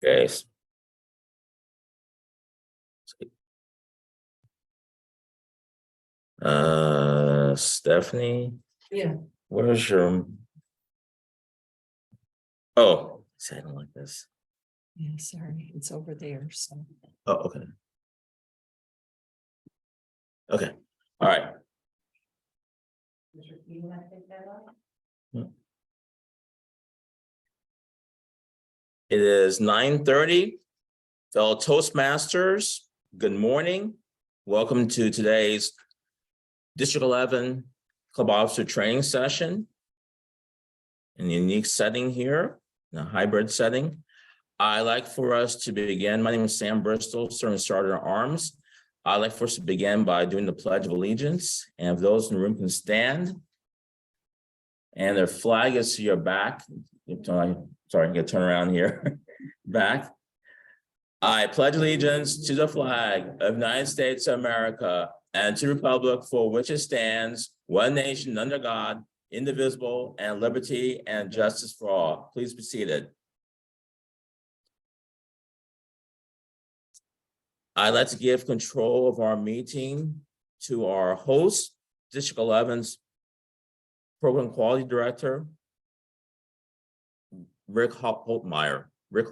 Okay. Stephanie, Yeah. where's your? Oh, see, I don't like this. Yeah, sorry, it's over there, so. Oh, okay. Okay, all right. You want to take that off? It is 9:30. Fellow Toastmasters, good morning. Welcome to today's District 11 Club Officer Training Session. In a unique setting here, in a hybrid setting. I'd like for us to begin. My name is Sam Bristol, Serving Sergeant at Arms. I'd like for us to begin by doing the Pledge of Allegiance. And if those in the room can stand. And their flag is to your back. Sorry, I'm gonna turn around here. Back. I pledge allegiance to the flag of the United States of America and to the republic for which it stands, one nation under God, indivisible, and liberty and justice for all. Please be seated. I'd like to give control of our meeting to our host, District 11's Program Quality Director, Rick Holtmeyer. Rick.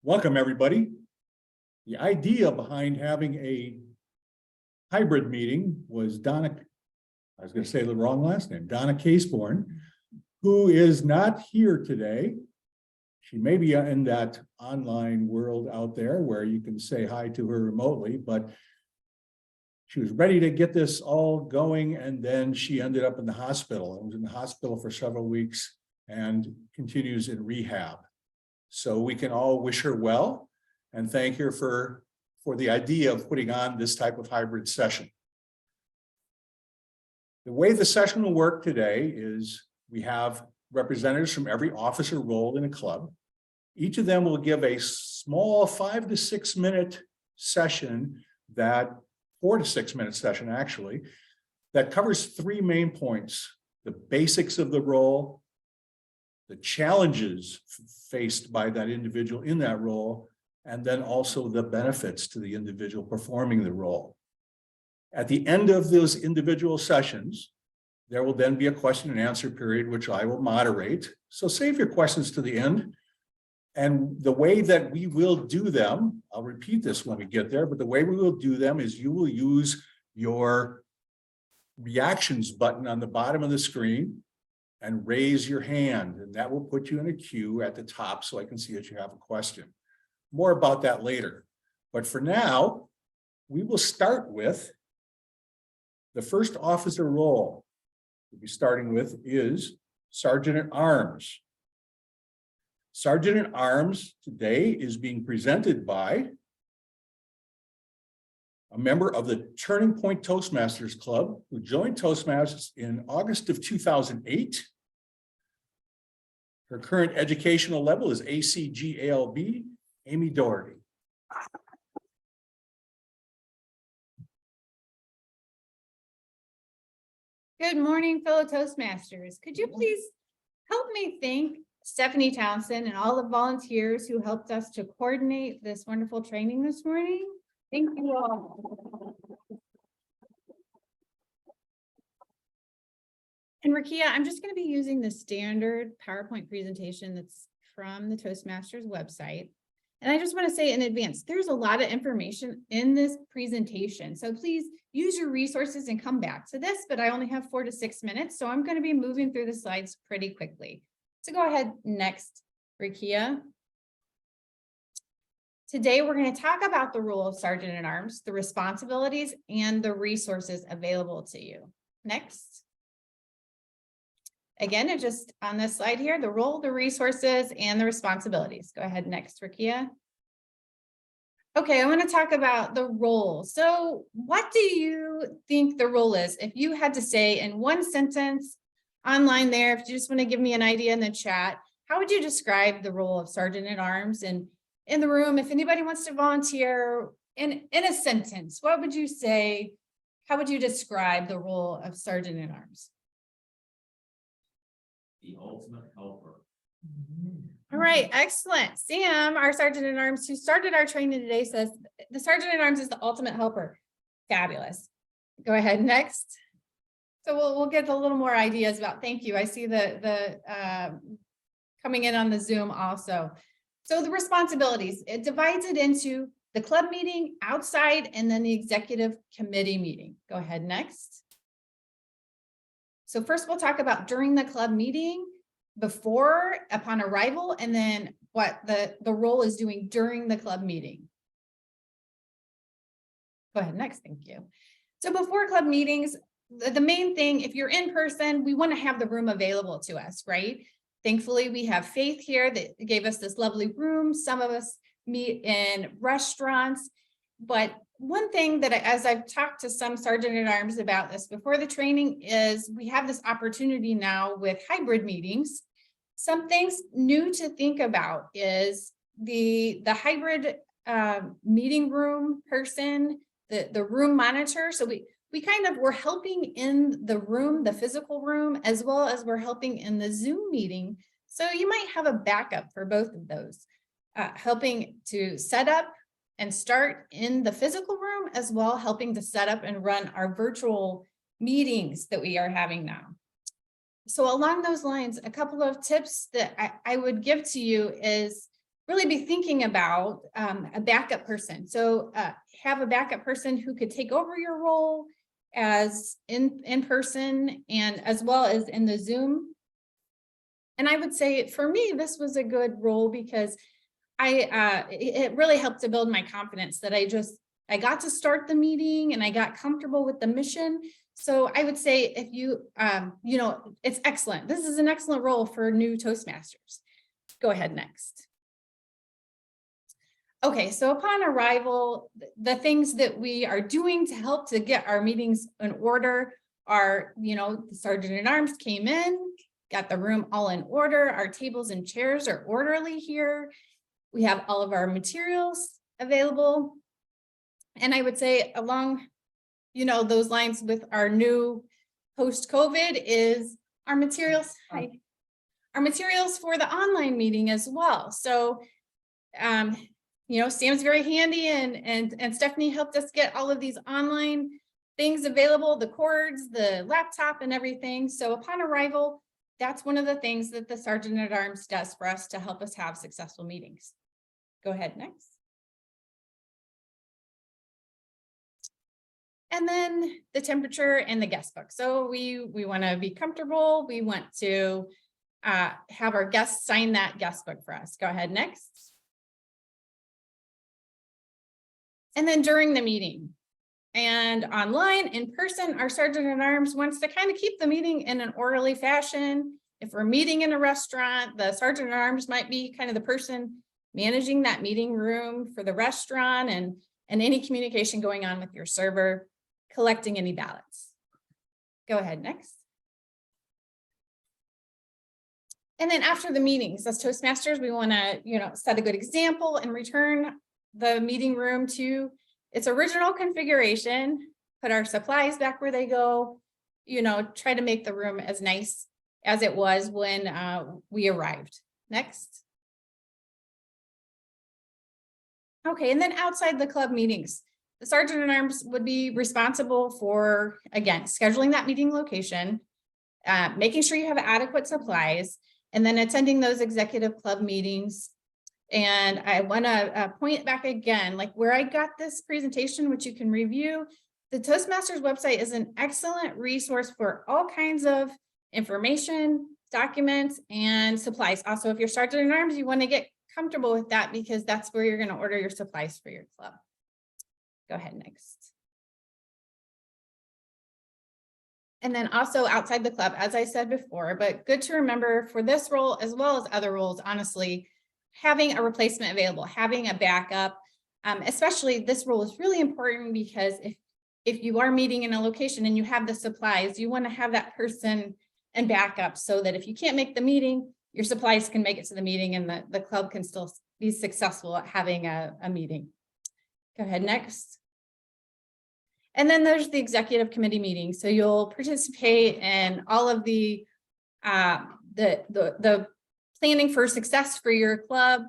Welcome, everybody. The idea behind having a hybrid meeting was Donna, I was going to say the wrong last name, Donna Caseborn, who is not here today. She may be in that online world out there where you can say hi to her remotely, but she was ready to get this all going, and then she ended up in the hospital. I was in the hospital for several weeks and continues in rehab. So we can all wish her well and thank her for the idea of putting on this type of hybrid session. The way the session will work today is we have representatives from every officer role in a club. Each of them will give a small 5 to 6 minute session, that 4 to 6 minute session actually, that covers 3 main points: the basics of the role, the challenges faced by that individual in that role, and then also the benefits to the individual performing the role. At the end of those individual sessions, there will then be a question and answer period, which I will moderate. So save your questions to the end. And the way that we will do them, I'll repeat this when we get there, but the way we will do them is you will use your reactions button on the bottom of the screen and raise your hand, and that will put you in a queue at the top so I can see that you have a question. More about that later. But for now, we will start with the first officer role we'll be starting with is Sergeant at Arms. Sergeant at Arms today is being presented by a member of the Turning Point Toastmasters Club who joined Toastmasters in August of 2008. Her current educational level is ACGALB, Amy Doherty. Good morning, fellow Toastmasters. Could you please help me thank Stafanee Townsend and all the volunteers who helped us to coordinate this wonderful training this morning? Thank you all. And Rakia, I'm just going to be using the standard PowerPoint presentation that's from the Toastmasters website. And I just want to say in advance, there's a lot of information in this presentation. So please use your resources and come back to this, but I only have 4 to 6 minutes. So I'm going to be moving through the slides pretty quickly. So go ahead next, Rakia. Today, we're going to talk about the role of Sergeant at Arms, the responsibilities and the resources available to you. Next. Again, it's just on this slide here, the role, the resources, and the responsibilities. Go ahead next, Rakia. Okay, I want to talk about the role. So what do you think the role is? If you had to say in one sentence online there, if you just want to give me an idea in the chat, how would you describe the role of Sergeant at Arms? And in the room, if anybody wants to volunteer in a sentence, what would you say how would you describe the role of Sergeant at Arms? The ultimate helper. All right, excellent. Sam, our Sergeant at Arms who started our training today, says the Sergeant at Arms is the ultimate helper. Fabulous. Go ahead, next. So we'll get a little more ideas about, thank you. I see the coming in on the Zoom also. So the responsibilities, it divides it into the club meeting, outside, and then the executive committee meeting. Go ahead, next. So first we'll talk about during the club meeting, before, upon arrival, and then what the role is doing during the club meeting. Go ahead, next, thank you. So before club meetings, the main thing, if you're in person, we want to have the room available to us, right? Thankfully, we have Faith here that gave us this lovely room. Some of us meet in restaurants, but one thing that as I've talked to some Sergeant at Arms about this before the training is we have this opportunity now with hybrid meetings. Some things new to think about is the hybrid meeting room person, the room monitor. So we're helping in the room, the physical room, as well as we're helping in the Zoom meeting. So you might have a backup for both of those, helping to set up and start in the physical room, as well helping to set up and run our virtual meetings that we are having now. So along those lines, a couple of tips that I would give to you is really be thinking about a backup person. So have a backup person who could take over your role as in person and as well as in the Zoom. And I would say for me, this was a good role because it really helped to build my confidence that I got to start the meeting and I got comfortable with the mission. So I would say if you, it's excellent. This is an excellent role for new Toastmasters. Go ahead, next. Okay, so upon arrival, the things that we are doing to help to get our meetings in order are, the Sergeant at Arms came in, got the room all in order. Our tables and chairs are orderly here. We have all of our materials available. And I would say along, those lines with our new post-COVID is our materials, our materials for the online meeting as well. So, Sam's very handy and Stafanee helped us get all of these online things available, the cords, the laptop and everything. So upon arrival, that's one of the things that the Sergeant at Arms does for us to help us have successful meetings. Go ahead, next. And then the temperature and the guest book. So we want to be comfortable. We want to have our guests sign that guest book for us. Go ahead, next. And then during the meeting and online, in person, our Sergeant at Arms wants to kind of keep the meeting in an orderly fashion. If we're meeting in a restaurant, the Sergeant at Arms might be kind of the person managing that meeting room for the restaurant and any communication going on with your server, collecting any ballots. Go ahead, next. And then after the meetings, as Toastmasters, we want to, set a good example and return the meeting room to its original configuration, put our supplies back where they go, try to make the room as nice as it was when we arrived. Next. Okay, and then outside the club meetings, the Sergeant at Arms would be responsible for, again, scheduling that meeting location, making sure you have adequate supplies, and then attending those executive club meetings. And I want to point back again, like where I got this presentation, which you can review. The Toastmasters website is an excellent resource for all kinds of information, documents, and supplies. Also, if you're Sergeant at Arms, you want to get comfortable with that because that's where you're going to order your supplies for your club. Go ahead, next. And then also outside the club, as I said before, but good to remember for this role as well as other roles, honestly, having a replacement available, having a backup, especially this role is really important because if you are meeting in a location and you have the supplies, you want to have that person and backup so that if you can't make the meeting, your supplies can make it to the meeting and the club can still be successful at having a meeting. Go ahead, next. And then there's the executive committee meeting. So you'll participate in all of the planning for success for your club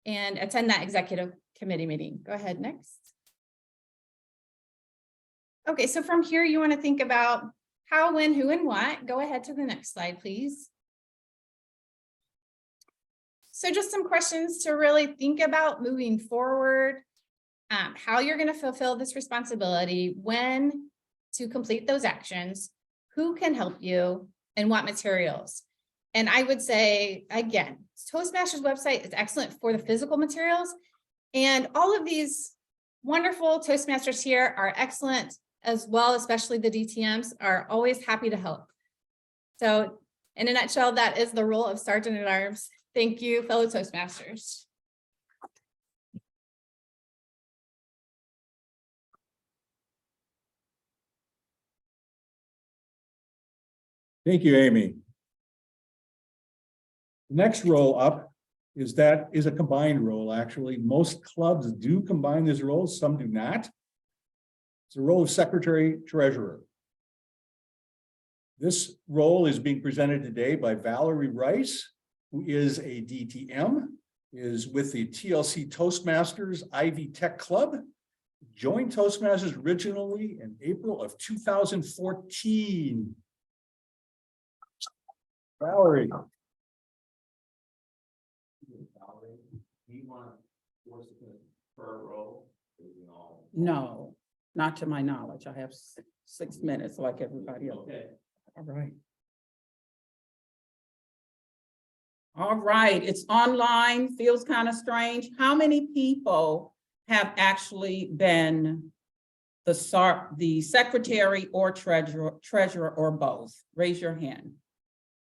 and attend that executive committee meeting. Go ahead, next. Okay, so from here, you want to think about how, when, who, and what. Go ahead to the next slide, please. So just some questions to really think about moving forward, how you're going to fulfill this responsibility, when to complete those actions, who can help you, and what materials. And I would say, again, Toastmasters website is excellent for the physical materials, and all of these wonderful Toastmasters here are excellent as well, especially the DTMs are always happy to help. So in a nutshell, that is the role of Sergeant at Arms. Thank you, fellow Toastmasters. Thank you, Amy. The next role up is a combined role, actually. Most clubs do combine this role, some do not. It's the role of secretary treasurer. This role is being presented today by Valerie Rice, who is a DTM, is with the TLC Toastmasters Ivy Tech Club, joined Toastmasters originally in April of 2014. Valerie. No, not to my knowledge. I have 6 minutes like everybody else. Okay. All right. All right, it's online, feels kind of strange. How many people have actually been the secretary or treasurer or both? Raise your hand.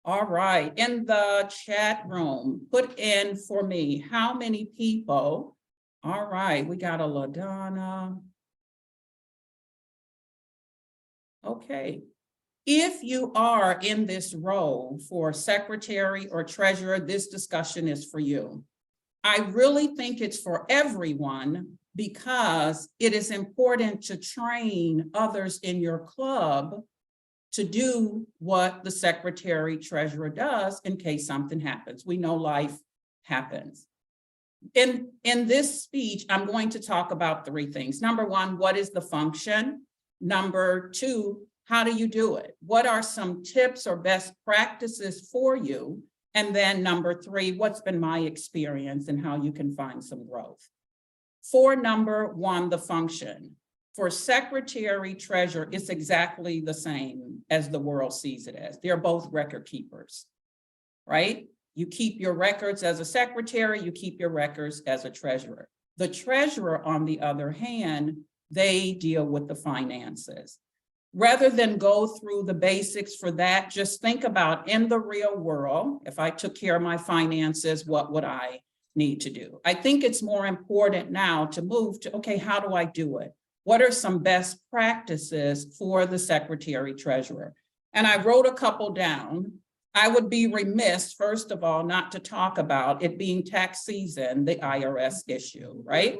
All right, in the chat room, put in for me, how many people? All right, we got a LaDonna. Okay, if you are in this role for secretary or treasurer, this discussion is for you. I really think it's for everyone because it is important to train others in your club to do what the secretary treasurer does in case something happens. We know life happens. In this speech, I'm going to talk about 3 things. Number 1, what is the function? Number 2, how do you do it? What are some tips or best practices for you? And then number 3, what's been my experience and how you can find some growth? For number 1, the function. For secretary treasurer, it's exactly the same as the world sees it as. They're both record keepers, right? You keep your records as a secretary, you keep your records as a treasurer. The treasurer, on the other hand, they deal with the finances. Rather than go through the basics for that, just think about in the real world, if I took care of my finances, what would I need to do? I think it's more important now to move to, okay, how do I do it? What are some best practices for the secretary treasurer? And I wrote a couple down. I would be remiss, first of all, not to talk about it being tax season, the IRS issue, right?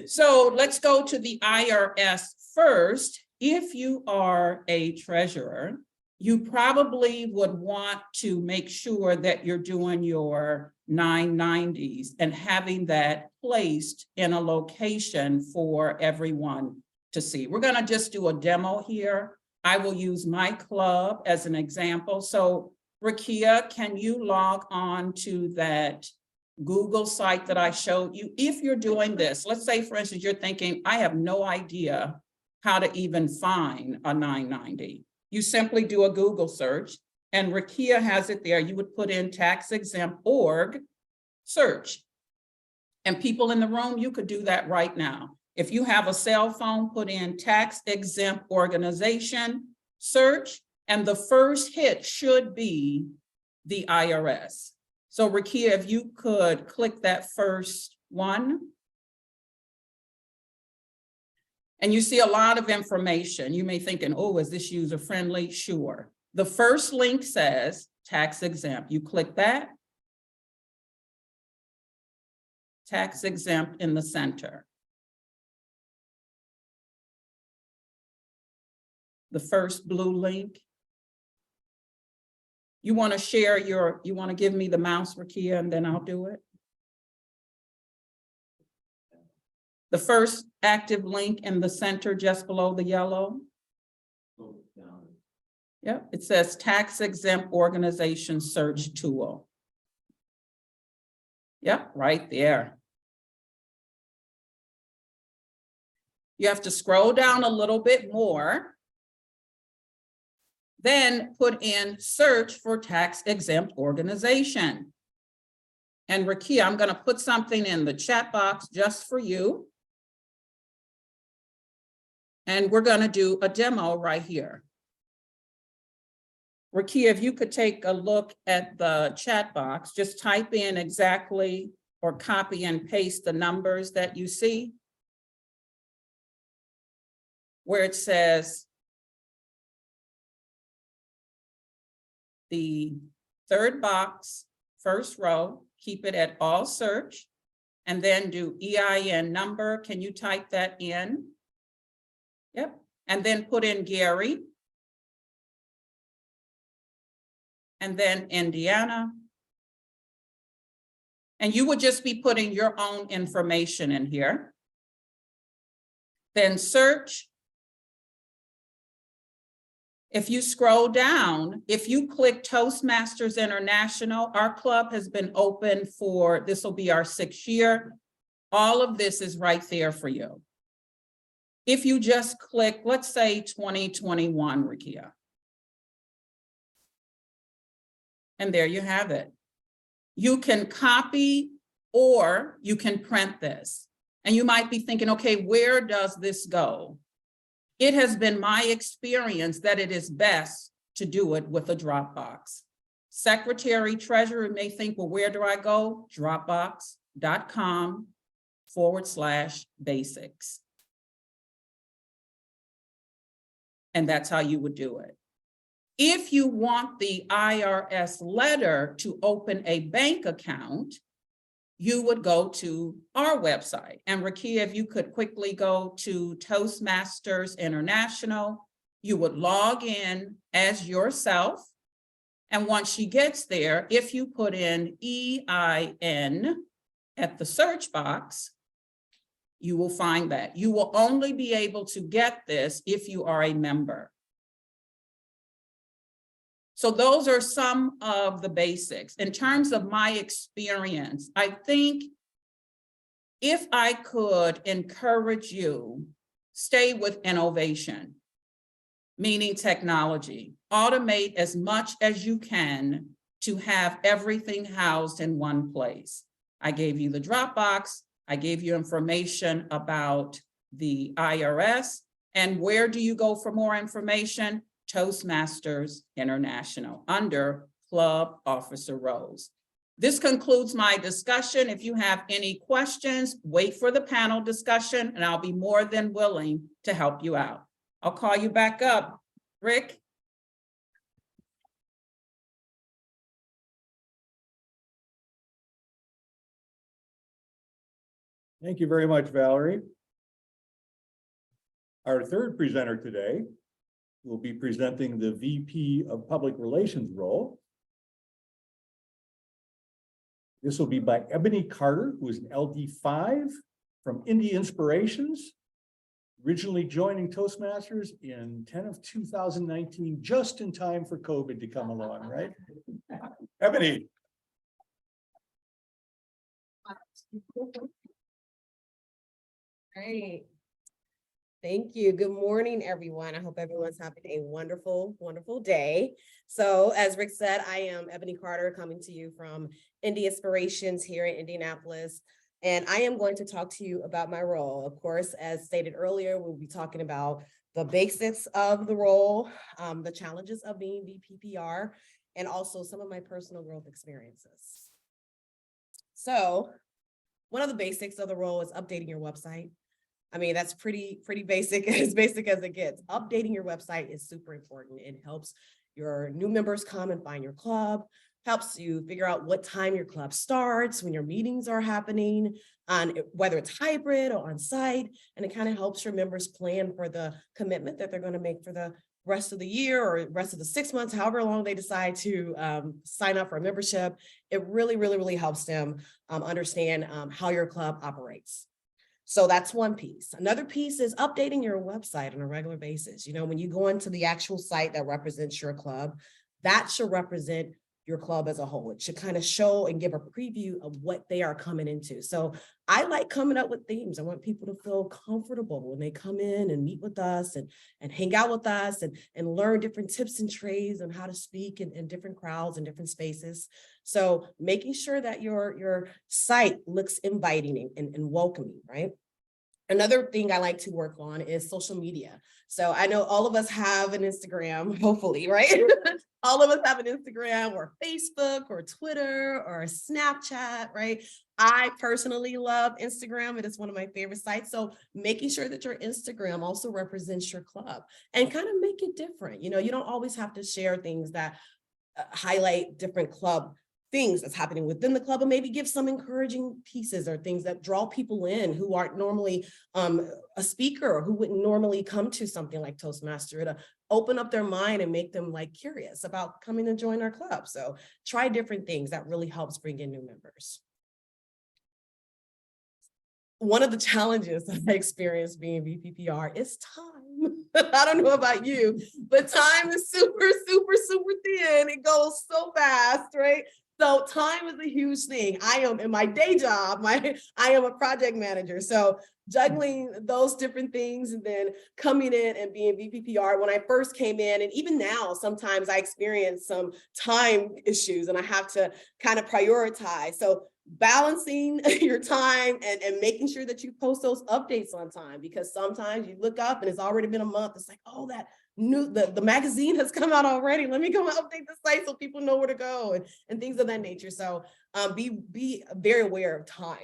So let's go to the IRS first. If you are a treasurer, you probably would want to make sure that you're doing your 990s and having that placed in a location for everyone to see. We're going to just do a demo here. I will use my club as an example. So Rakia, can you log on to that Google site that I showed you? If you're doing this, let's say, for instance, you're thinking, I have no idea how to even find a 990. You simply do a Google search, and Rakia has it there. You would put in tax-exempt org search. And people in the room, you could do that right now. If you have a cell phone, put in tax-exempt organization search, and the first hit should be the IRS. So Rakia, if you could click that first one. And you see a lot of information. You may thinking, oh, is this user friendly? Sure. The first link says tax exempt. You click that. Tax exempt in the center. The first blue link. You want to share you want to give me the mouse, Rakia, and then I'll do it. The first active link in the center just below the yellow. Yep, it says tax exempt organization search tool. Yep, right there. You have to scroll down a little bit more. Then put in search for tax exempt organization. And Rakia, I'm going to put something in the chat box just for you. And we're going to do a demo right here. Rakia, if you could take a look at the chat box, just type in exactly or copy and paste the numbers that you see. Where it says the third box, first row, keep it at all search, and then do EIN number. Can you type that in? Yep, and then put in Gary. And then Indiana. And you would just be putting your own information in here. Then search. If you scroll down, if you click Toastmasters International, our club has been open for, this will be our 6th year. All of this is right there for you. If you just click, let's say 2021, Rakia. And there you have it. You can copy or you can print this. And you might be thinking, okay, where does this go? It has been my experience that it is best to do it with a Dropbox. Secretary, treasurer may think, well, where do I go? Dropbox.com/basics. And that's how you would do it. If you want the IRS letter to open a bank account, you would go to our website. And Rakia, if you could quickly go to Toastmasters International, you would log in as yourself. And once she gets there, if you put in EIN at the search box, you will find that. You will only be able to get this if you are a member. So those are some of the basics. In terms of my experience, I think if I could encourage you, stay with innovation, meaning technology. Automate as much as you can to have everything housed in one place. I gave you the Dropbox. I gave you information about the IRS. And where do you go for more information? Toastmasters International under Club Officer Roles. This concludes my discussion. If you have any questions, wait for the panel discussion and I'll be more than willing to help you out. I'll call you back up. Rick? Thank you very much, Valerie. Our third presenter today will be presenting the VP of Public Relations role. This will be by Ebony Carter, who is an LD5 from Indie Inspirations, originally joining Toastmasters in 10/2019, just in time for COVID to come along, right? Ebony. Great. Thank you. Good morning, everyone. I hope everyone's having a wonderful, wonderful day. So as Rick said, I am Ebony Carter coming to you from Indie Inspirations here in Indianapolis. And I am going to talk to you about my role. Of course, as stated earlier, we'll be talking about the basics of the role, the challenges of being VPPR, and also some of my personal growth experiences. So one of the basics of the role is updating your website. I mean, that's pretty basic, as basic as it gets. Updating your website is super important. It helps your new members come and find your club, helps you figure out what time your club starts, when your meetings are happening, on whether it's hybrid or on site, and it kind of helps your members plan for the commitment that they're going to make for the rest of the year or rest of the 6 months, however long they decide to sign up for a membership, it really helps them understand how your club operates. So that's one piece. Another piece is updating your website on a regular basis. You know, when you go into the actual site that represents your club, that should represent your club as a whole. It should kind of show and give a preview of what they are coming into. So I like coming up with themes. I want people to feel comfortable when they come in and meet with us and hang out with us and learn different tips and trades on how to speak in different crowds and different spaces. So making sure that your site looks inviting and welcoming, right? Another thing I like to work on is social media. So I know all of us have an Instagram, hopefully, right? All of us have an Instagram or Facebook or Twitter or Snapchat, right? I personally love Instagram. It is one of my favorite sites. So making sure that your Instagram also represents your club and kind of make it different. You know, you don't always have to share things that highlight different club things that's happening within the club, and maybe give some encouraging pieces or things that draw people in who aren't normally a speaker or who wouldn't normally come to something like Toastmaster, to open up their mind and make them like curious about coming to join our club. So try different things. That really helps bring in new members. One of the challenges that I experienced being VPPR is time. I don't know about you, but time is super thin. It goes so fast, right? So time is a huge thing. I am in my day job, I am a project manager. So juggling those different things and then coming in and being VPPR when I first came in, and even now, sometimes I experience some time issues and I have to kind of prioritize. So balancing your time and making sure that you post those updates on time, because sometimes you look up and it's already been a month. It's like, oh, that new, the magazine has come out already. Let me go and update the site so people know where to go and things of that nature. So be very aware of time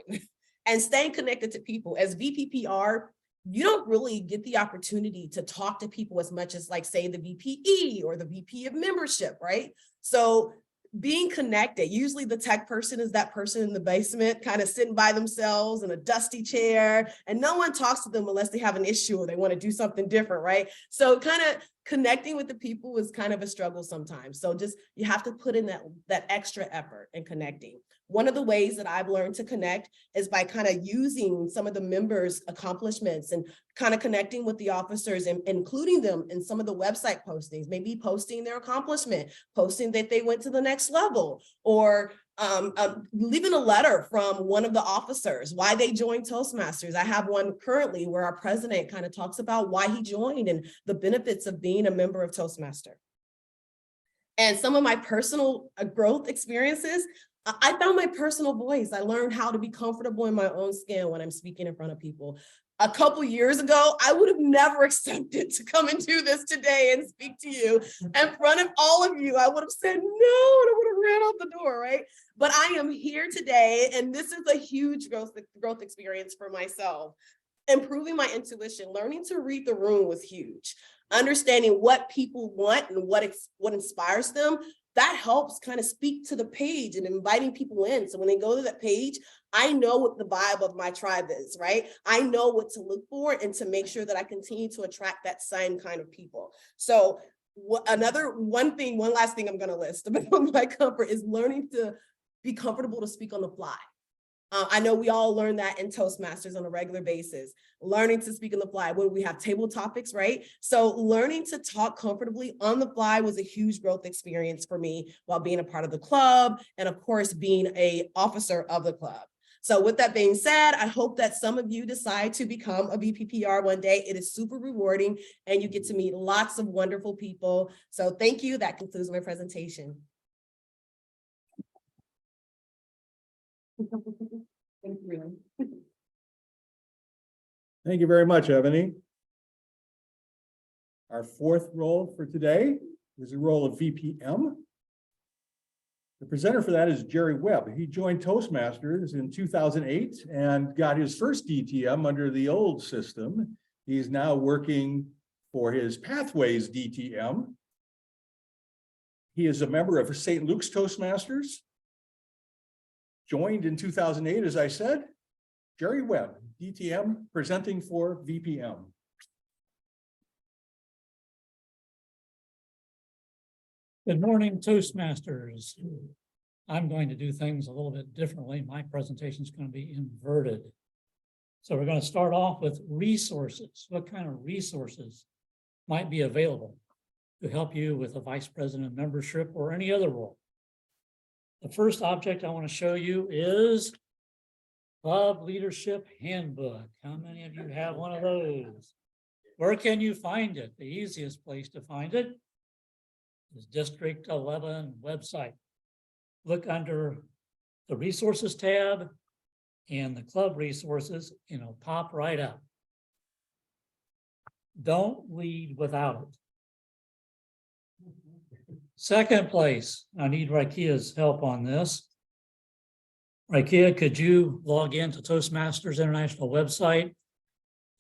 and staying connected to people. As VPPR, you don't really get the opportunity to talk to people as much as, like, say, the VPE or the VP of membership, right? So being connected, usually the tech person is that person in the basement kind of sitting by themselves in a dusty chair, and no one talks to them unless they have an issue or they want to do something different, right? So kind of connecting with the people is kind of a struggle sometimes. So just, you have to put in that extra effort in connecting. One of the ways that I've learned to connect is by kind of using some of the members' accomplishments and kind of connecting with the officers and including them in some of the website postings, maybe posting their accomplishment, posting that they went to the next level, or leaving a letter from one of the officers, why they joined Toastmasters. I have one currently where our president kind of talks about why he joined and the benefits of being a member of Toastmaster. And some of my personal growth experiences, I found my personal voice. I learned how to be comfortable in my own skin when I'm speaking in front of people. A couple years ago, I would have never accepted to come and do this today and speak to you in front of all of you. I would have said no, and I would have ran out the door, right? But I am here today, and this is a huge growth experience for myself. Improving my intuition, learning to read the room was huge. Understanding what people want and what inspires them, that helps kind of speak to the page and inviting people in. So when they go to that page, I know what the vibe of my tribe is, right? I know what to look for and to make sure that I continue to attract that same kind of people. So one last thing I'm going to list about my comfort is learning to be comfortable to speak on the fly. I know we all learn that in Toastmasters on a regular basis, learning to speak on the fly when we have table topics, right? So learning to talk comfortably on the fly was a huge growth experience for me while being a part of the club and, of course, being an officer of the club. So with that being said, I hope that some of you decide to become a VPPR one day. It is super rewarding and you get to meet lots of wonderful people. So thank you. That concludes my presentation. Thank you. Thank you very much, Ebony. Our fourth role for today is the role of VPM. The presenter for that is Jerry Webb. He joined Toastmasters in 2008 and got his first DTM under the old system. He's now working for his Pathways DTM. He is a member of St. Luke's Toastmasters. Joined in 2008, as I said. Jerry Webb, DTM, presenting for VPM. Good morning, Toastmasters. I'm going to do things a little bit differently. My presentation is going to be inverted. So we're going to start off with resources. What kind of resources might be available to help you with a vice president membership or any other role? The first object I want to show you is Club Leadership Handbook. How many of you have one of those? Where can you find it? The easiest place to find it is District 11 website. Look under the resources tab and the club resources, and it'll pop right up. Don't lead without it. Second place, I need Raikia's help on this. Raikia, could you log into Toastmasters International website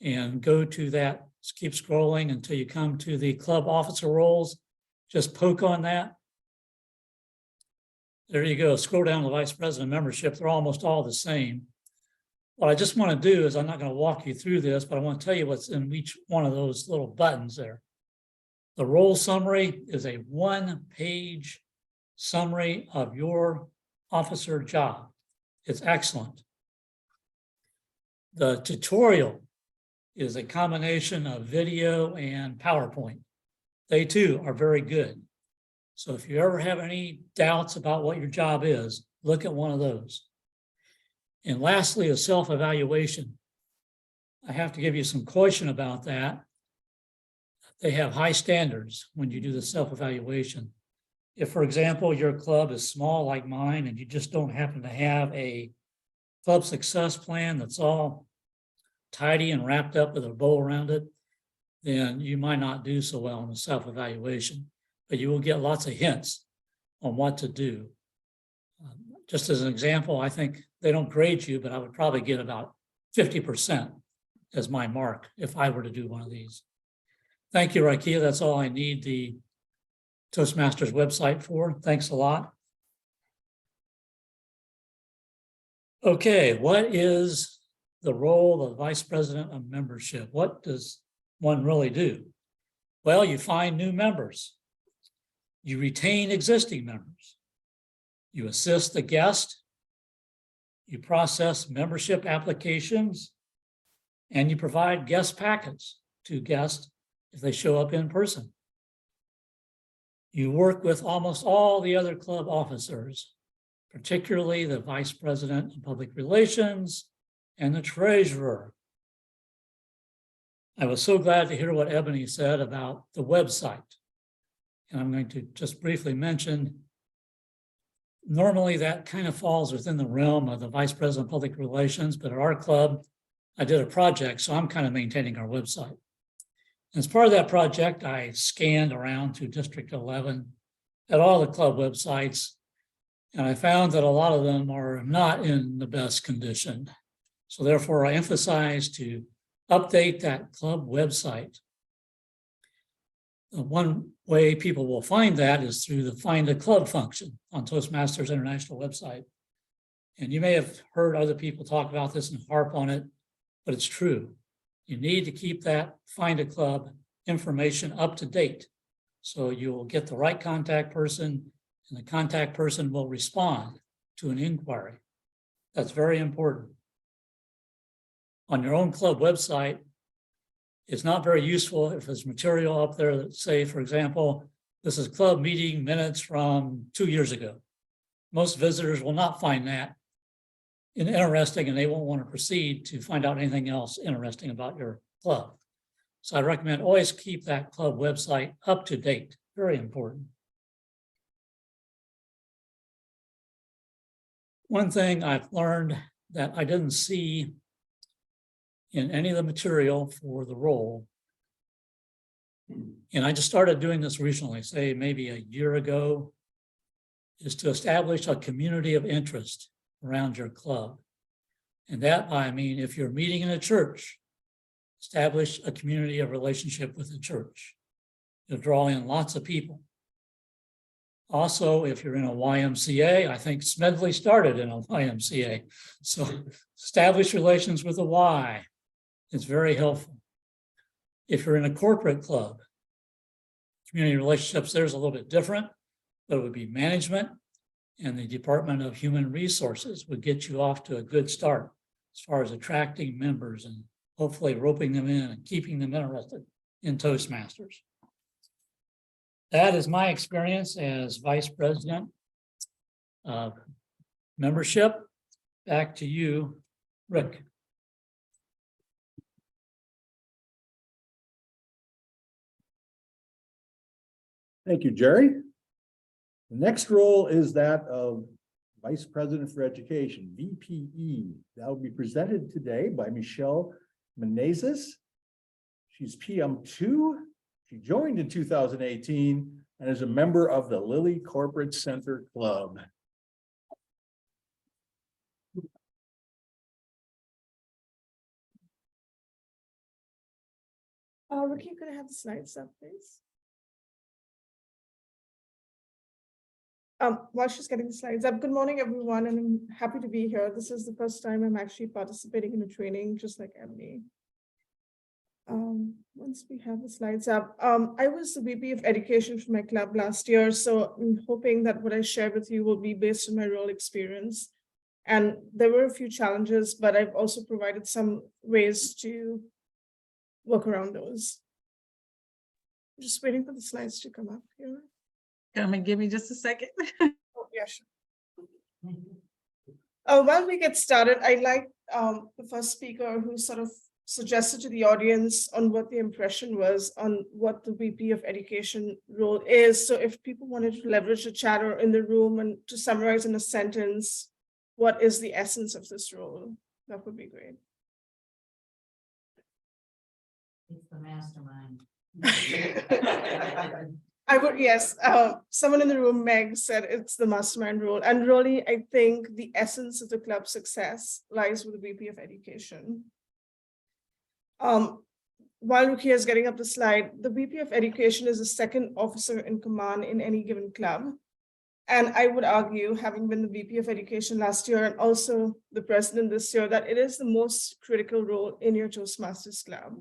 and go to that, keep scrolling until you come to the club officer roles? Just poke on that. There you go. Scroll down to vice president membership. They're almost all the same. What I just want to do is, I'm not going to walk you through this, but I want to tell you what's in each one of those little buttons there. The role summary is a one-page summary of your officer job. It's excellent. The tutorial is a combination of video and PowerPoint. They too are very good. So if you ever have any doubts about what your job is, look at one of those. And lastly, a self-evaluation. I have to give you some caution about that. They have high standards when you do the self-evaluation. If, for example, your club is small like mine and you just don't happen to have a club success plan that's all tidy and wrapped up with a bow around it, then you might not do so well in the self-evaluation, but you will get lots of hints on what to do. Just as an example, I think they don't grade you, but I would probably get about 50% as my mark if I were to do one of these. Thank you, Raikia. That's all I need the Toastmasters website for. Thanks a lot. Okay, what is the role of vice president of membership? What does one really do? Well, you find new members. You retain existing members. You assist the guest. You process membership applications, and you provide guest packets to guests if they show up in person. You work with almost all the other club officers, particularly the vice president of public relations and the treasurer. I was so glad to hear what Ebony said about the website. And I'm going to just briefly mention, normally that kind of falls within the realm of the vice president of public relations, but at our club, I did a project, so I'm kind of maintaining our website. And as part of that project, I scanned around to District 11 at all the club websites, and I found that a lot of them are not in the best condition. So therefore, I emphasize to update that club website. One way people will find that is through the Find a Club function on Toastmasters International website. And you may have heard other people talk about this and harp on it, but it's true. You need to keep that Find a Club information up to date. So you will get the right contact person, and the contact person will respond to an inquiry. That's very important. On your own club website, it's not very useful if there's material up there that say, for example, this is club meeting minutes from 2 years ago. Most visitors will not find that interesting, and they won't want to proceed to find out anything else interesting about your club. So I recommend always keep that club website up to date. Very important. One thing I've learned that I didn't see in any of the material for the role, and I just started doing this recently, say maybe a year ago, is to establish a community of interest around your club. And that, I mean, if you're meeting in a church, establish a community of relationship with the church. You'll draw in lots of people. Also, if you're in a YMCA, I think Smedley started in a YMCA. So establish relations with a Y. It's very helpful. If you're in a corporate club, community relationships there's a little bit different. but it would be management and the Department of Human Resources would get you off to a good start as far as attracting members and hopefully roping them in and keeping them interested in Toastmasters. That is my experience as Vice President of Membership. Back to you, Rick. Thank you, Jerry. The next role is that of Vice President for Education, VPE. That will be presented today by Michelle Menezes. She's PM2. She joined in 2018 and is a member of the Lilly Corporate Center Club. Ricky, could I have the slides up, please? While she's getting the slides up, good morning, everyone, and I'm happy to be here. This is the first time I'm actually participating in a training, just like Ebony. Once we have the slides up, I was the VP of Education for my club last year, so I'm hoping that what I share with you will be based on my role experience. And there were a few challenges, but I've also provided some ways to work around those. I'm just waiting for the slides to come up here. Come and give me just a second. Oh, yeah, sure. While we get started, I'd like the first speaker who sort of suggested to the audience on what the impression was on what the VP of Education role is. So if people wanted to leverage the chatter in the room and to summarize in a sentence, what is the essence of this role? That would be great. It's the mastermind. I would, yes. Someone in the room, Meg, said it's the mastermind role. And really, I think the essence of the club's success lies with the VP of Education. While Rukia is getting up the slide, the VP of Education is the second officer in command in any given club. And I would argue, having been the VP of Education last year and also the president this year, that it is the most critical role in your Toastmasters club.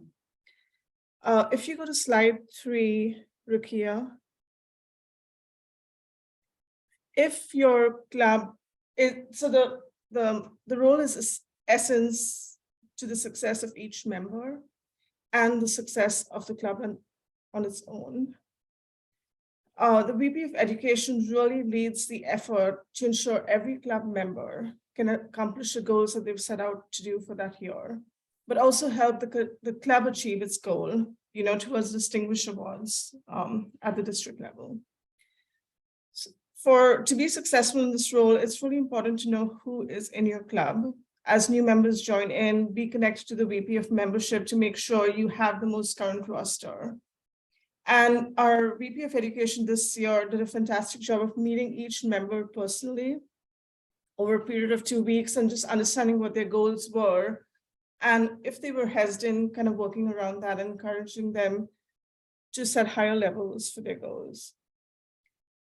If you go to slide 3, Rukia, if your club is, so the role is essence to the success of each member and the success of the club on its own. The VP of Education really leads the effort to ensure every club member can accomplish the goals that they've set out to do for that year, but also help the club achieve its goal, towards distinguished awards at the district level. So to be successful in this role, it's really important to know who is in your club. As new members join in, be connected to the VP of Membership to make sure you have the most current roster. And our VP of Education this year did a fantastic job of meeting each member personally over a period of 2 weeks and just understanding what their goals were. And if they were hesitant, kind of working around that and encouraging them to set higher levels for their goals.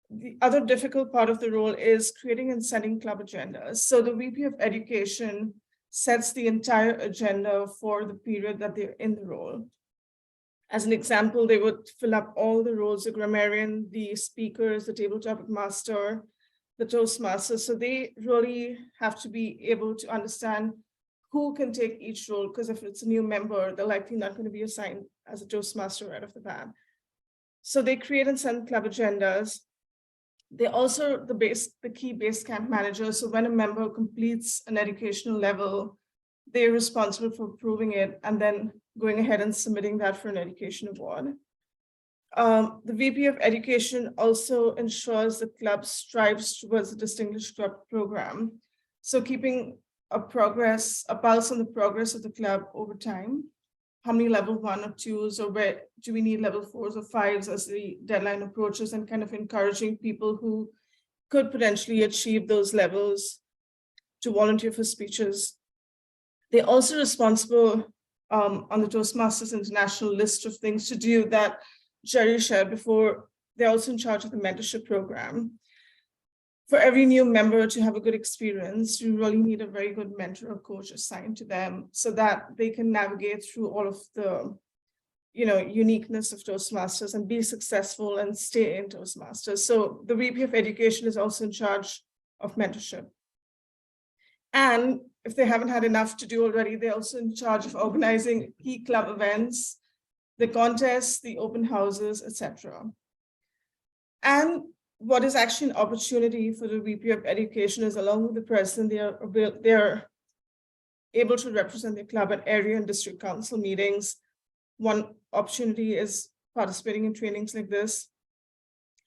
The other difficult part of the role is creating and setting club agendas. So the VP of Education sets the entire agenda for the period that they're in the role. As an example, they would fill up all the roles, the grammarian, the speakers, the table topic master, the Toastmaster. So they really have to be able to understand who can take each role, because if it's a new member, they're likely not going to be assigned as a Toastmaster right off the bat. So they create and send club agendas. They also the key base camp manager. So when a member completes an educational level, they're responsible for approving it and then going ahead and submitting that for an education award. The VP of Education also ensures the club strives towards the Distinguished Club program. So keeping a pulse on the progress of the club over time. How many level 1 or 2s, or where do we need level 4s or 5s as the deadline approaches, and kind of encouraging people who could potentially achieve those levels to volunteer for speeches. They're also responsible on the Toastmasters International list of things to do that Jerry shared before. They're also in charge of the mentorship program. For every new member to have a good experience, you really need a very good mentor or coach assigned to them so that they can navigate through all of the uniqueness of Toastmasters and be successful and stay in Toastmasters. So the VP of Education is also in charge of mentorship. And if they haven't had enough to do already, they're also in charge of organizing key club events, the contests, the open houses, etc. And what is actually an opportunity for the VP of Education is, along with the president, they are able to represent their club at area and district council meetings. One opportunity is participating in trainings like this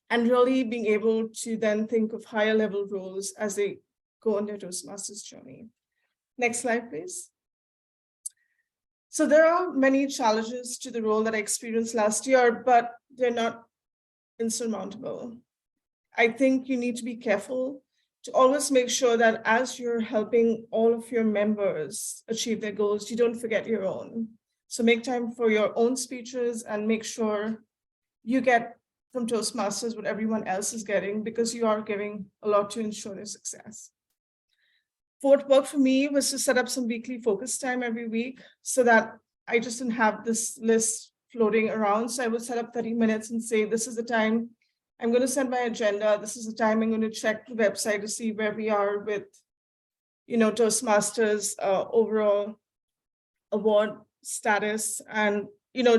and really being able to then think of higher level roles as they go on their Toastmasters journey. Next slide, please. So there are many challenges to the role that I experienced last year, but they're not insurmountable. I think you need to be careful to always make sure that as you're helping all of your members achieve their goals, you don't forget your own. So make time for your own speeches and make sure you get from Toastmasters what everyone else is getting, because you are giving a lot to ensure their success. What worked for me was to set up some weekly focus time every week so that I just didn't have this list floating around. So I would set up 30 minutes and say, this is the time I'm going to send my agenda. This is the time I'm going to check the website to see where we are with, Toastmasters overall award status, and,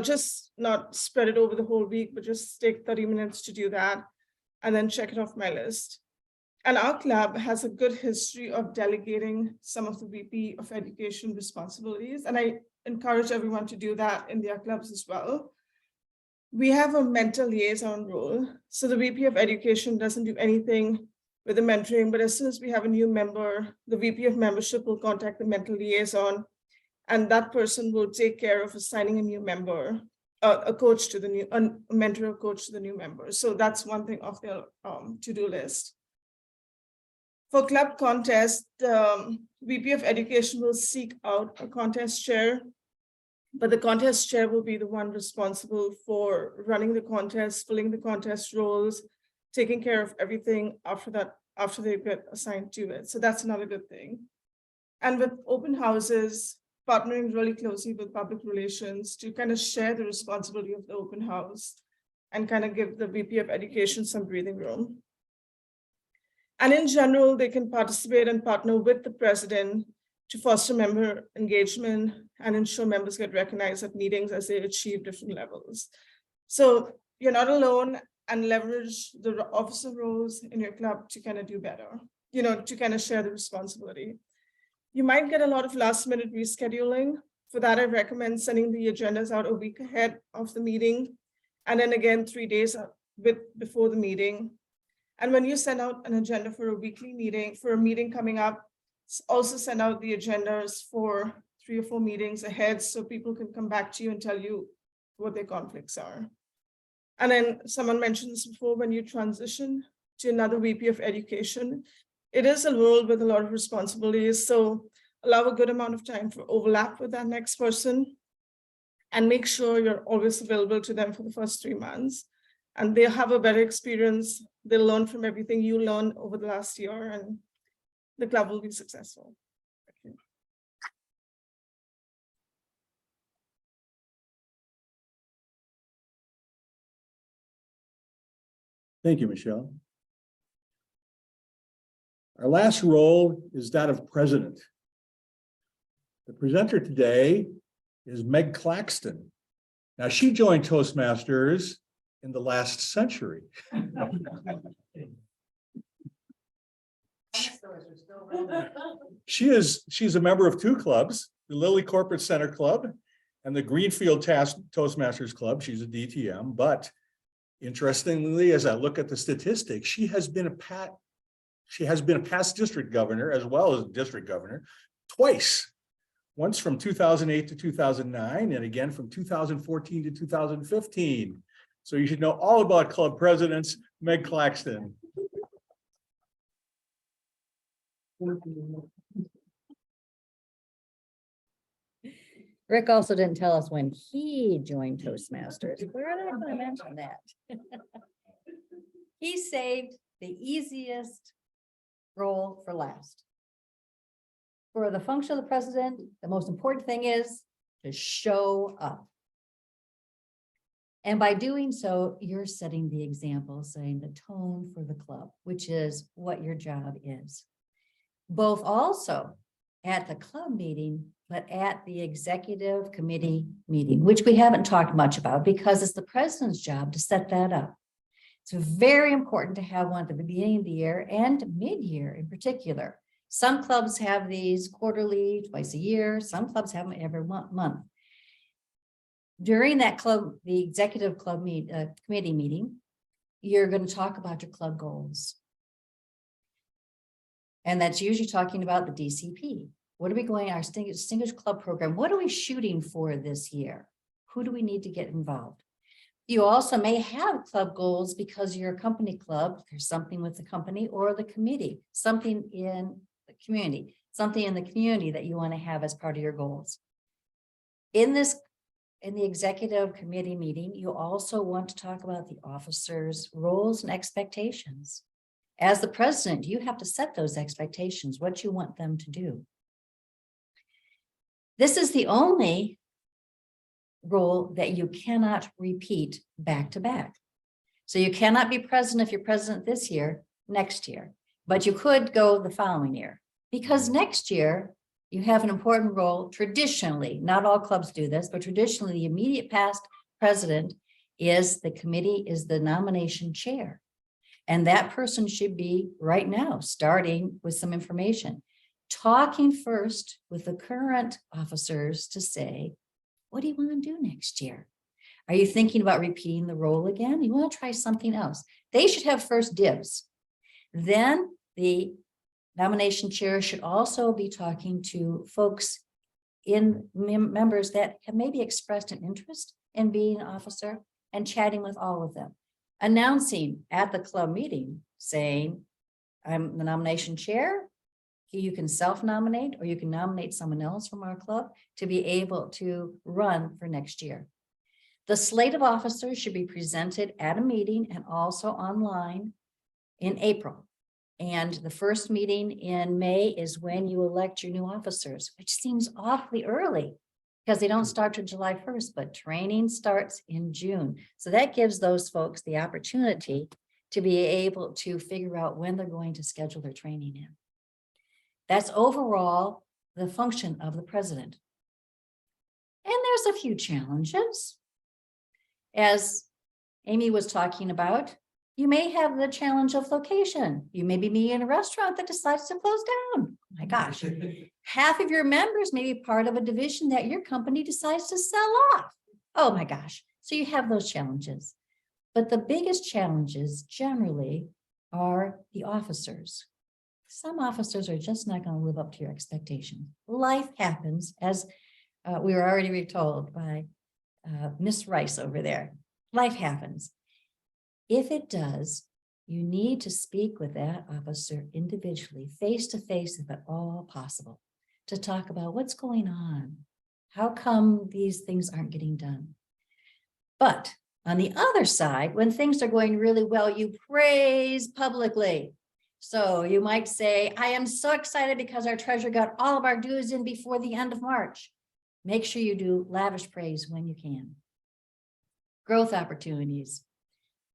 just not spread it over the whole week, but just take 30 minutes to do that and then check it off my list. And our club has a good history of delegating some of the VP of Education responsibilities. And I encourage everyone to do that in their clubs as well. We have a mentor liaison role. So the VP of Education doesn't do anything with the mentoring, but as soon as we have a new member, the VP of Membership will contact the mentor liaison, and that person will take care of assigning a new member, a mentor or coach to the new member. So that's one thing off their to-do list. For club contest, the VP of Education will seek out a contest chair, but the contest chair will be the one responsible for running the contest, filling the contest roles, taking care of everything after they get assigned to it. So that's another good thing. And with open houses, partnering really closely with public relations to kind of share the responsibility of the open house and kind of give the VP of Education some breathing room. And in general, they can participate and partner with the president to foster member engagement and ensure members get recognized at meetings as they achieve different levels. So you're not alone, and leverage the officer roles in your club to kind of do better, to kind of share the responsibility. You might get a lot of last minute rescheduling. For that, I recommend sending the agendas out a week ahead of the meeting, and then again 3 days before the meeting. And when you send out an agenda for a weekly meeting, for a meeting coming up, also send out the agendas for 3 or 4 meetings ahead so people can come back to you and tell you what their conflicts are. And then someone mentioned this before, when you transition to another VP of Education, it is a role with a lot of responsibilities. So allow a good amount of time for overlap with that next person and make sure you're always available to them for the first 3 months. And they'll have a better experience. They'll learn from everything you learned over the last year, and the club will be successful. Okay. Thank you, Michelle. Our last role is that of president. The presenter today is Meg Claxton. Now, she joined Toastmasters in the last century. She's a member of 2 clubs, the Lilly Corporate Center Club and the Greenfield Toastmasters Club. She's a DTM, but interestingly, as I look at the statistics, she has been a past district governor as well as district governor twice. Once from 2008 to 2009, and again from 2014 to 2015. So you should know all about club presidents, Meg Claxton. Rick also didn't tell us when he joined Toastmasters. We're not going to mention that. He saved the easiest role for last. For the function of the president, the most important thing is to show up. And by doing so, you're setting the example, setting the tone for the club, which is what your job is. Both also at the club meeting, but at the executive committee meeting, which we haven't talked much about because it's the president's job to set that up. It's very important to have one at the beginning of the year and mid-year in particular. Some clubs have these quarterly, twice a year. Some clubs have them every month. During that club, the executive club committee meeting, you're going to talk about your club goals. And that's usually talking about the DCP. What are we going, our distinguished club program? What are we shooting for this year? Who do we need to get involved? You also may have club goals because you're a company club. There's something with the company or the committee, something in the community that you want to have as part of your goals. In the executive committee meeting, you also want to talk about the officers' roles and expectations. As the president, you have to set those expectations, what you want them to do. This is the only role that you cannot repeat back to back. So you cannot be president if you're president this year, next year, but you could go the following year, because next year you have an important role. Traditionally, not all clubs do this, but traditionally the immediate past president is the nomination chair. And that person should be right now, starting with some information, talking first with the current officers to say, what do you want to do next year? Are you thinking about repeating the role again? You want to try something else? They should have first dibs. Then the nomination chair should also be talking to folks members that have maybe expressed an interest in being an officer and chatting with all of them. Announcing at the club meeting, saying, I'm the nomination chair. You can self-nominate or you can nominate someone else from our club to be able to run for next year. The slate of officers should be presented at a meeting and also online in April. And the first meeting in May is when you elect your new officers, which seems awfully early because they don't start till July 1st, but training starts in June. So that gives those folks the opportunity to be able to figure out when they're going to schedule their training in. That's overall the function of the president. And there's a few challenges. As Amy was talking about, you may have the challenge of location. You may be in a restaurant that decides to close down. Oh my gosh, half of your members may be part of a division that your company decides to sell off. Oh my gosh, so you have those challenges. But the biggest challenges generally are the officers. Some officers are just not going to live up to your expectations. Life happens, as we were already told by Miss Rice over there. Life happens. If it does, you need to speak with that officer individually, face to face, if at all possible, to talk about what's going on. How come these things aren't getting done? But on the other side, when things are going really well, you praise publicly. So you might say, I am so excited because our treasurer got all of our dues in before the end of March. Make sure you do lavish praise when you can. Growth opportunities.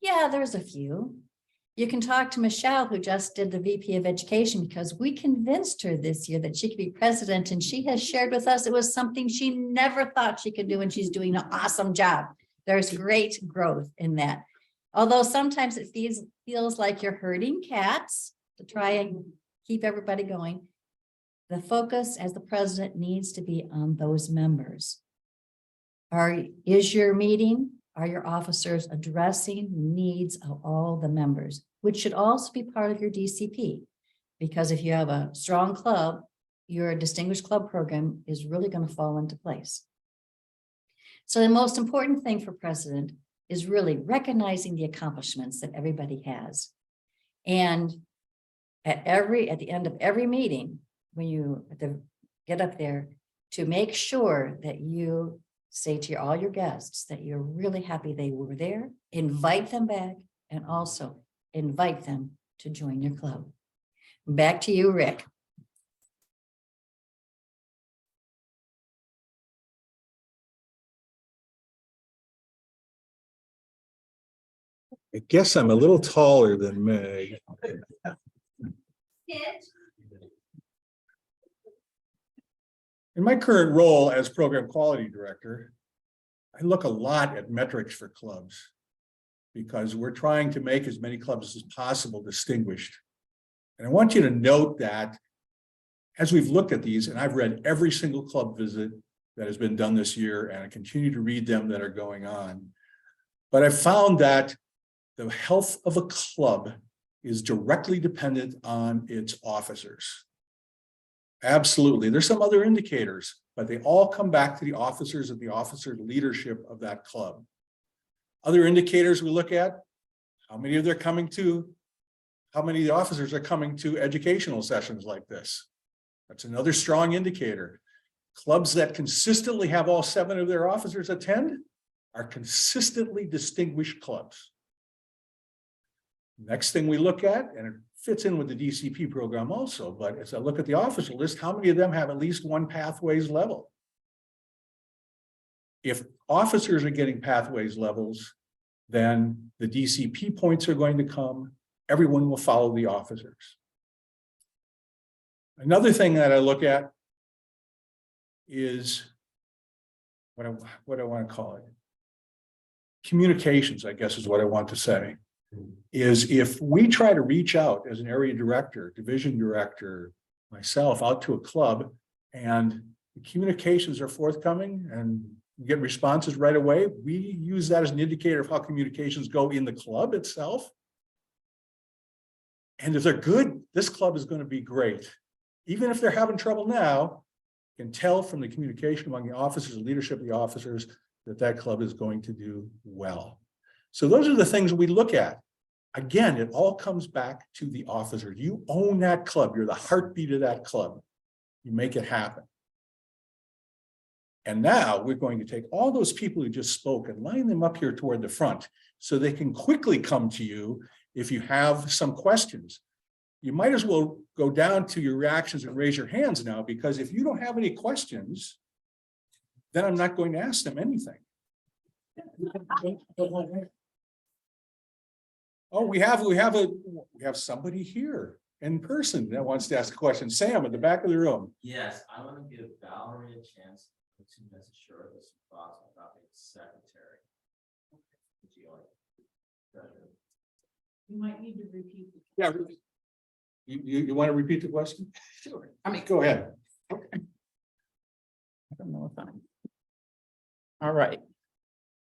Yeah, there's a few. You can talk to Michelle, who just did the VP of Education, because we convinced her this year that she could be president, and she has shared with us it was something she never thought she could do, and she's doing an awesome job. There's great growth in that. Although sometimes it feels like you're herding cats to try and keep everybody going. The focus as the president needs to be on those members. Is your meeting, are your officers addressing needs of all the members, which should also be part of your DCP? Because if you have a strong club, your distinguished club program is really going to fall into place. So the most important thing for president is really recognizing the accomplishments that everybody has. And at the end of every meeting, when you get up there, to make sure that you say to all your guests that you're really happy they were there, invite them back, and also invite them to join your club. Back to you, Rick. I guess I'm a little taller than Meg. In my current role as program quality director, I look a lot at metrics for clubs because we're trying to make as many clubs as possible distinguished. And I want you to note that as we've looked at these, and I've read every single club visit that has been done this year, and I continue to read them that are going on. But I found that the health of a club is directly dependent on its officers. Absolutely. There's some other indicators, but they all come back to the officers and the officer leadership of that club. Other indicators we look at, how many of the officers are coming to educational sessions like this. That's another strong indicator. Clubs that consistently have all 7 of their officers attend are consistently distinguished clubs. Next thing we look at, and it fits in with the DCP program also, but as I look at the officer list, how many of them have at least one pathways level? If officers are getting pathways levels, then the DCP points are going to come. Everyone will follow the officers. Another thing that I look at is what I want to call it. Communications, I guess, is what I want to say. Is if we try to reach out as an area director, division director, myself out to a club, and the communications are forthcoming and get responses right away, we use that as an indicator of how communications go in the club itself. And if they're good, this club is going to be great. Even if they're having trouble now, you can tell from the communication among the officers and leadership of the officers that that club is going to do well. So those are the things we look at. Again, it all comes back to the officer. You own that club. You're the heartbeat of that club. You make it happen. And now we're going to take all those people who just spoke and line them up here toward the front so they can quickly come to you if you have some questions. You might as well go down to your reactions and raise your hands now, because if you don't have any questions, then I'm not going to ask them anything. Oh, we have somebody here in person that wants to ask a question. Sam at the back of the room. Yes, I want to give Valerie a chance to share with some thoughts about the secretary. Would you like? You might need to repeat. Yeah. You want to repeat the question? Sure. Go ahead. I don't know if I'm. All right.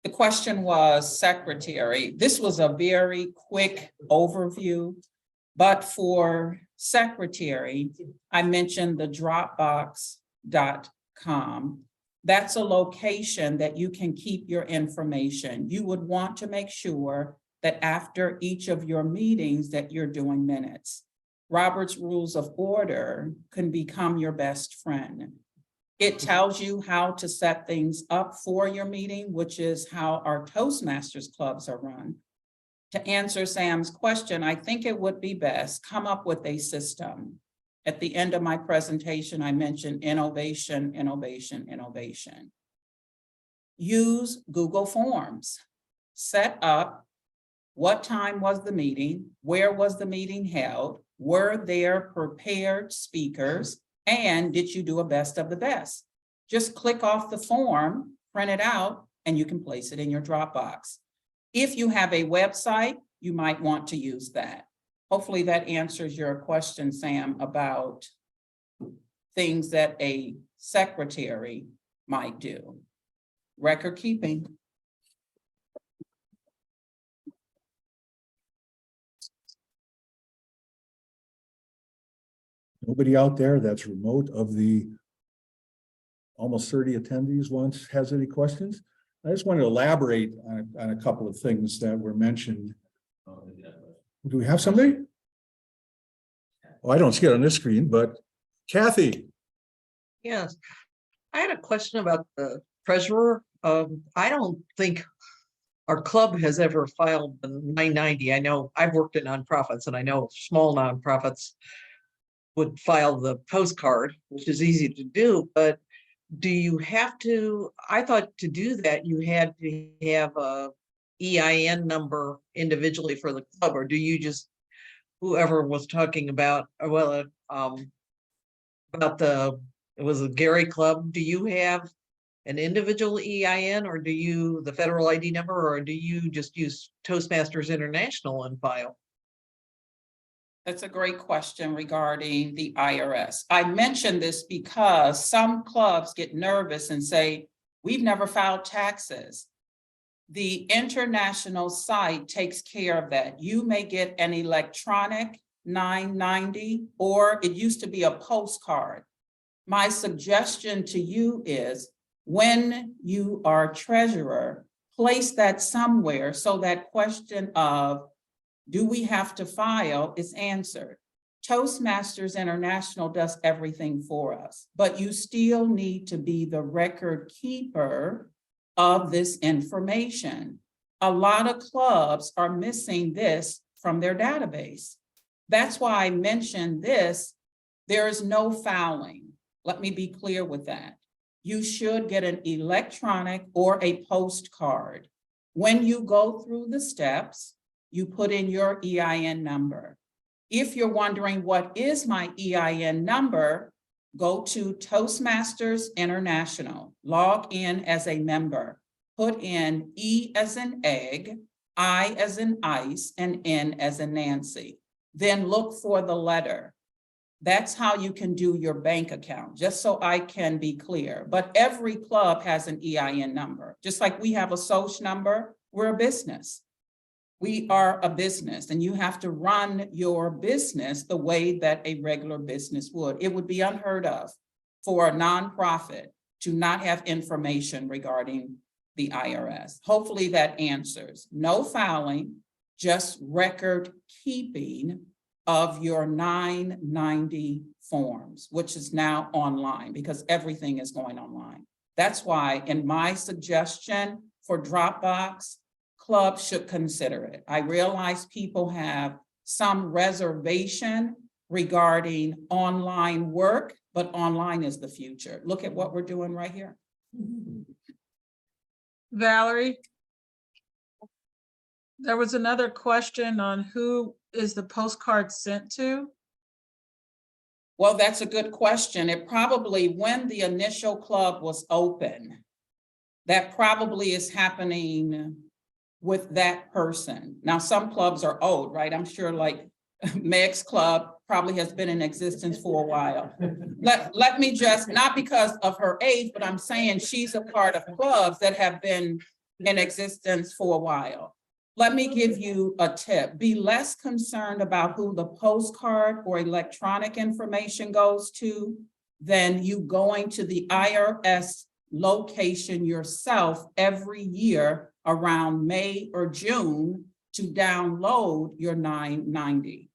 The question was secretary. This was a very quick overview, but for secretary, I mentioned the Dropbox.com. That's a location that you can keep your information. You would want to make sure that after each of your meetings that you're doing minutes. Robert's Rules of Order can become your best friend. It tells you how to set things up for your meeting, which is how our Toastmasters clubs are run. To answer Sam's question, I think it would be best come up with a system. At the end of my presentation, I mentioned innovation, innovation, innovation. Use Google Forms. Set up what time was the meeting, where was the meeting held, were there prepared speakers, and did you do a best of the best? Just click off the form, print it out, and you can place it in your Dropbox. If you have a website, you might want to use that. Hopefully that answers your question, Sam, about things that a secretary might do. Record keeping. Nobody out there that's remote of the almost 30 attendees has any questions? I just want to elaborate on a couple of things that were mentioned. Do we have somebody? Oh, I don't see it on this screen, but Kathy. Yes, I had a question about the treasurer. I don't think our club has ever filed the 990. I know I've worked in nonprofits and I know small nonprofits would file the postcard, which is easy to do, but do you have to, I thought to do that, you had to have a EIN number individually for the club, or do you just, whoever was talking about, about it was a Gary Club, do you have an individual EIN, or do you, the federal ID number, or do you just use Toastmasters International on file? That's a great question regarding the IRS. I mention this because some clubs get nervous and say, we've never filed taxes. The international site takes care of that. You may get an electronic 990, or it used to be a postcard. My suggestion to you is when you are treasurer, place that somewhere so that question of, do we have to file, is answered. Toastmasters International does everything for us, but you still need to be the record keeper of this information. A lot of clubs are missing this from their database. That's why I mentioned this. There is no filing. Let me be clear with that. You should get an electronic or a postcard. When you go through the steps, you put in your EIN number. If you're wondering what is my EIN number, go to Toastmasters International, log in as a member, put in E as in egg, I as in ice, and N as in Nancy. Then look for the letter. That's how you can do your bank account, just so I can be clear. But every club has an EIN number. Just like we have a social number, we're a business. We are a business, and you have to run your business the way that a regular business would. It would be unheard of for a nonprofit to not have information regarding the IRS. Hopefully that answers. No filing, just record keeping of your 990 forms, which is now online because everything is going online. That's why in my suggestion for Dropbox, clubs should consider it. I realize people have some reservation regarding online work, but online is the future. Look at what we're doing right here. Valerie, there was another question on who is the postcard sent to? Well, that's a good question. It probably, when the initial club was open, that probably is happening with that person. Now, some clubs are old, right? I'm sure like Meg's club probably has been in existence for a while. Let me just, not because of her age, but I'm saying she's a part of clubs that have been in existence for a while. Let me give you a tip. Be less concerned about who the postcard or electronic information goes to than you going to the IRS location yourself every year around May or June to download your 990.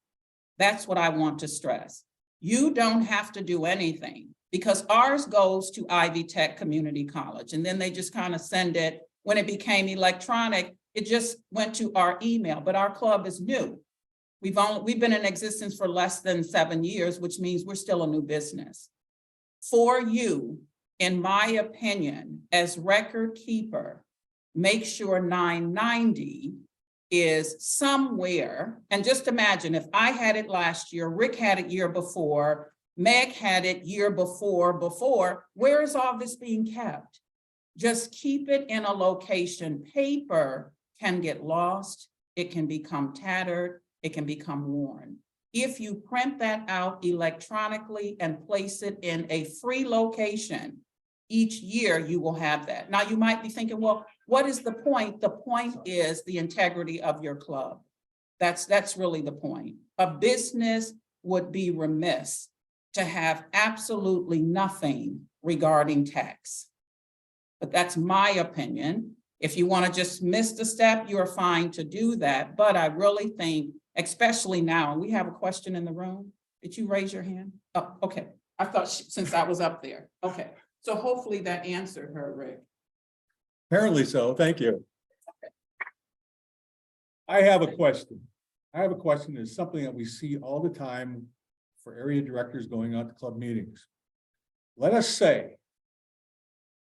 That's what I want to stress. You don't have to do anything because ours goes to Ivy Tech Community College, and then they just kind of send it. When it became electronic, it just went to our email, but our club is new. We've been in existence for less than 7 years, which means we're still a new business. For you, in my opinion, as record keeper, make sure 990 is somewhere. And just imagine if I had it last year, Rick had it year before, Meg had it year before, where is all this being kept? Just keep it in a location. Paper can get lost, it can become tattered, it can become worn. If you print that out electronically and place it in a free location, each year you will have that. Now you might be thinking, well, what is the point? The point is the integrity of your club. That's really the point. A business would be remiss to have absolutely nothing regarding tax. But that's my opinion. If you want to just miss the step, you're fine to do that. But I really think, especially now, and we have a question in the room. Did you raise your hand? Oh, okay. I thought since I was up there. Okay. So hopefully that answered her, Rick. Apparently so, thank you. I have a question. It's something that we see all the time for area directors going out to club meetings. Let us say,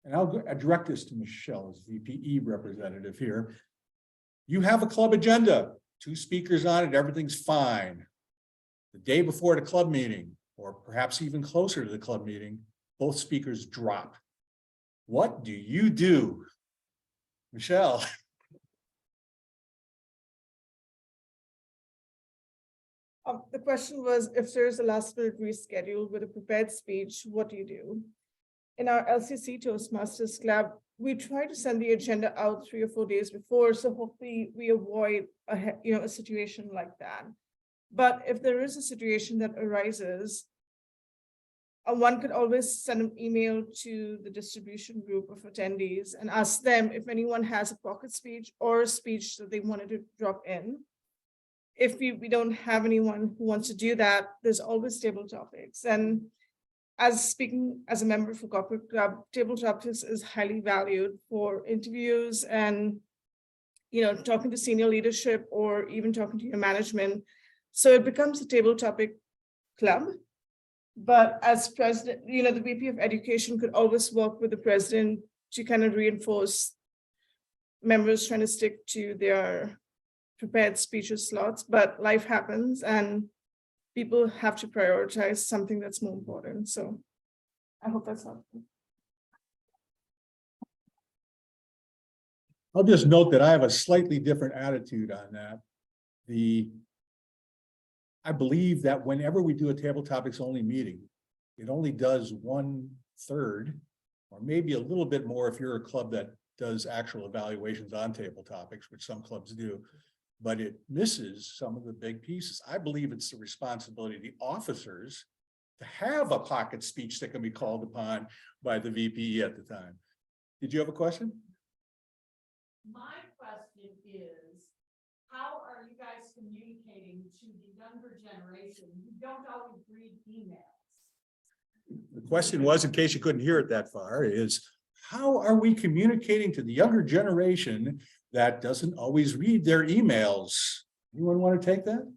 and I'll direct this to Michelle as VPE representative here. You have a club agenda, 2 speakers on it, everything's fine. The day before the club meeting, or perhaps even closer to the club meeting, both speakers drop. What do you do? Michelle? The question was, if there's a last minute reschedule with a prepared speech, what do you do? In our LCC Toastmasters Club, we try to send the agenda out 3 or 4 days before, so hopefully we avoid a situation like that. But if there is a situation that arises, one could always send an email to the distribution group of attendees and ask them if anyone has a pocket speech or a speech that they wanted to drop in. If we don't have anyone who wants to do that, there's always table topics. And as speaking as a member for corporate club, table topics is highly valued for interviews and, talking to senior leadership or even talking to your management. So it becomes a table topic club. But as president, the VP of Education could always work with the president to kind of reinforce members trying to stick to their prepared speeches slots, but life happens and people have to prioritize something that's more important. So I hope that's helpful. I'll just note that I have a slightly different attitude on that. I believe that whenever we do a table topics only meeting, it only does 1/3, or maybe a little bit more if you're a club that does actual evaluations on table topics, which some clubs do, but it misses some of the big pieces. I believe it's the responsibility of the officers to have a pocket speech that can be called upon by the VP at the time. Did you have a question? My question is, how are you guys communicating to the younger generation who don't always read emails? The question was, in case you couldn't hear it that far, is how are we communicating to the younger generation that doesn't always read their emails? Anyone want to take that?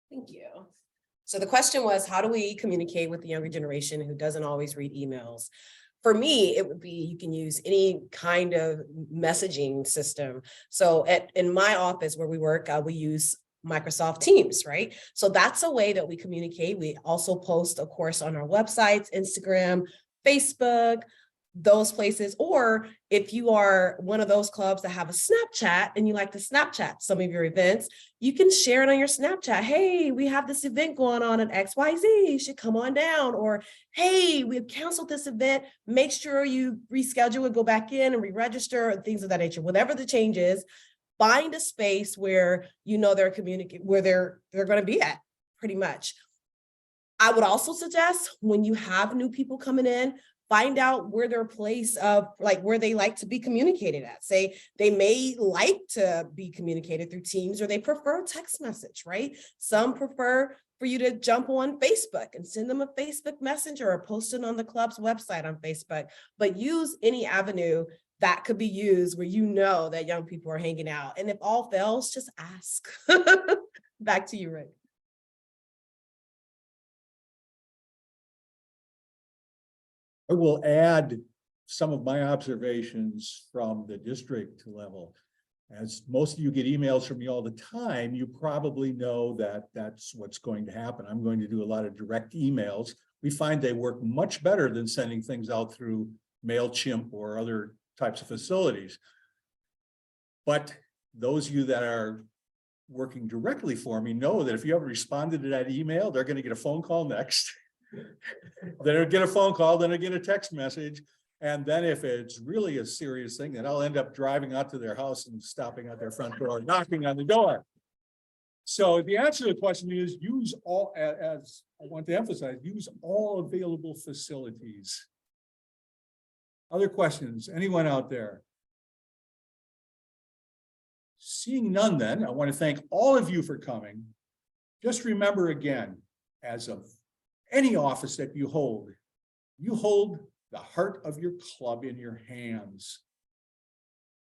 Thank you. So the question was, how do we communicate with the younger generation who doesn't always read emails? For me, it would be, you can use any kind of messaging system. So in my office where we work, we use Microsoft Teams, right? So that's a way that we communicate. We also post, of course, on our websites, Instagram, Facebook, those places. Or if you are one of those clubs that have a Snapchat and you like to Snapchat some of your events, you can share it on your Snapchat. Hey, we have this event going on at XYZ, you should come on down. Or, hey, we've canceled this event. Make sure you reschedule and go back in and re-register and things of that nature. Whatever the change is, find a space where they're communicating, where they're going to be at, pretty much. I would also suggest when you have new people coming in, find out where their place of where they like to be communicated at. Say they may like to be communicated through Teams, or they prefer text message, right? Some prefer for you to jump on Facebook and send them a Facebook Messenger or post it on the club's website on Facebook, but use any avenue that could be used where that young people are hanging out. And if all fails, just ask. Back to you, Rick. I will add some of my observations from the district level. As most of you get emails from me all the time, you probably know that that's what's going to happen. I'm going to do a lot of direct emails. We find they work much better than sending things out through MailChimp or other types of facilities. But those of you that are working directly for me know that if you haven't responded to that email, they're going to get a phone call next. They'll get a phone call, then they'll get a text message. And then if it's really a serious thing, then I'll end up driving out to their house and stopping at their front door, knocking on the door. So the answer to the question is use all, as I want to emphasize, use all available facilities. Other questions? Anyone out there? Seeing none, then, I want to thank all of you for coming. Just remember again, as of any office that you hold the heart of your club in your hands.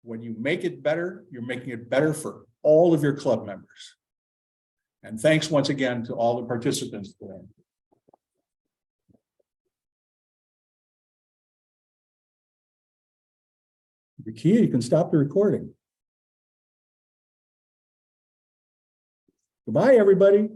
When you make it better, you're making it better for all of your club members. And thanks once again to all the participants today. Rakia, you can stop the recording. Goodbye, everybody.